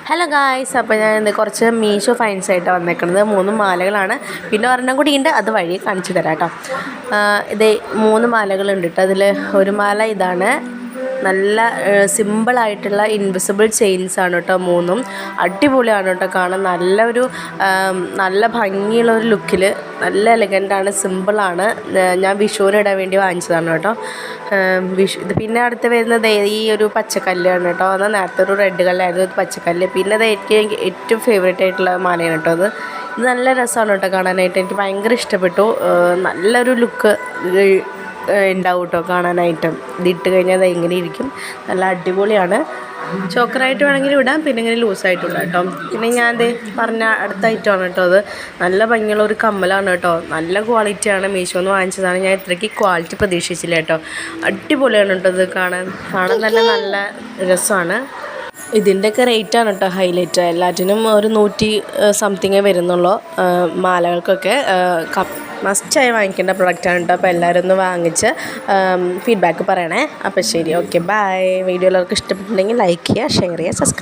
Hello guys, അപ്പോൾ ഞാൻ ഇന്ന് കുറച്ച് മീഷോ ഫൈൻസ് ആയിട്ടാണ് വന്നേക്കുന്നത്. 3 മാലകളാണ്, പിന്നെ ഒരെണ്ണം കൂടി ഉണ്ട്, അത് വഴി കാണിച്ചു തരാം കേട്ടോ. ഇത് 3 മാലകളുണ്ട് കേട്ടോ. അതിൽ ഒരു മാല ഇതാണ്, നല്ല സിമ്പിളായിട്ടുള്ള ഇൻവിസിബിൾ ചെയിൻസ് ആണ് കേട്ടോ. 3ഉം അടിപൊളിയാണ് കേട്ടോ കാണാൻ. നല്ല ഭംഗിയുള്ള ഒരു ലുക്കിൽ നല്ല എലഗൻ്റാണ്, സിമ്പിളാണ്. ഞാൻ വിഷുവിന് ഇടാൻ വേണ്ടി വാങ്ങിച്ചതാണ് കേട്ടോ. ഇത് പിന്നെ അടുത്ത് വരുന്നത് ഈ ഒരു പച്ചക്കല്ലാണ് കേട്ടോ. എന്നാൽ നേരത്തെ ഒരു റെഡ് കളറായിരുന്നു, പച്ചക്കല്ല്. പിന്നെ അത് എനിക്ക് ഏറ്റവും ഫേവറേറ്റ് ആയിട്ടുള്ള മാലയാണ് കേട്ടോ. ഇത് നല്ല രസമാണ് കേട്ടോ കാണാനായിട്ട്. എനിക്ക് ഭയങ്കര ഇഷ്ടപ്പെട്ടു. നല്ലൊരു ലുക്ക് ഉണ്ടാവും കേട്ടോ കാണാനായിട്ട്. ഇതിട്ട് കഴിഞ്ഞാൽ അത് എങ്ങനെ ഇരിക്കും, നല്ല അടിപൊളിയാണ്. ചോക്കറായിട്ട് വേണമെങ്കിൽ ഇടാം, പിന്നെ ഇങ്ങനെ ലൂസായിട്ട് ഇടാം കേട്ടോ. പിന്നെ ഞാൻ പറഞ്ഞ അടുത്ത ഐറ്റമാണ് കേട്ടോ. അത് നല്ല ഭംഗിയുള്ള ഒരു കമ്മലാണ് കേട്ടോ. നല്ല ക്വാളിറ്റിയാണ്, മീഷോന്ന് വാങ്ങിച്ചതാണ്. ഞാൻ ഇത്രയ്ക്ക് ക്വാളിറ്റി പ്രതീക്ഷിച്ചില്ല കേട്ടോ. അടിപൊളിയാണ് കേട്ടോ. ഇത് കാണാൻ തന്നെ നല്ല രസമാണ്. ഇതിൻ്റെയൊക്കെ റേറ്റാണ് കേട്ടോ ഹൈലൈറ്റ്. എല്ലാറ്റിനും ഒരു 100 സംതിങ്ങേ വരുന്നുള്ളൂ. മാലകൾക്കൊക്കെ മസ്റ്റായി വാങ്ങിക്കേണ്ട പ്രൊഡക്റ്റാണ് കേട്ടോ. അപ്പോൾ എല്ലാവരും ഒന്ന് വാങ്ങിച്ച് ഫീഡ്ബാക്ക് പറയണേ. അപ്പോൾ ശരി, ഓക്കെ, ബൈ. വീഡിയോ എല്ലാവർക്കും ഇഷ്ടപ്പെട്ടിട്ടുണ്ടെങ്കിൽ ലൈക്ക് ചെയ്യുക, ഷെയർ ചെയ്യുക, സബ്സ്ക്രൈബ്.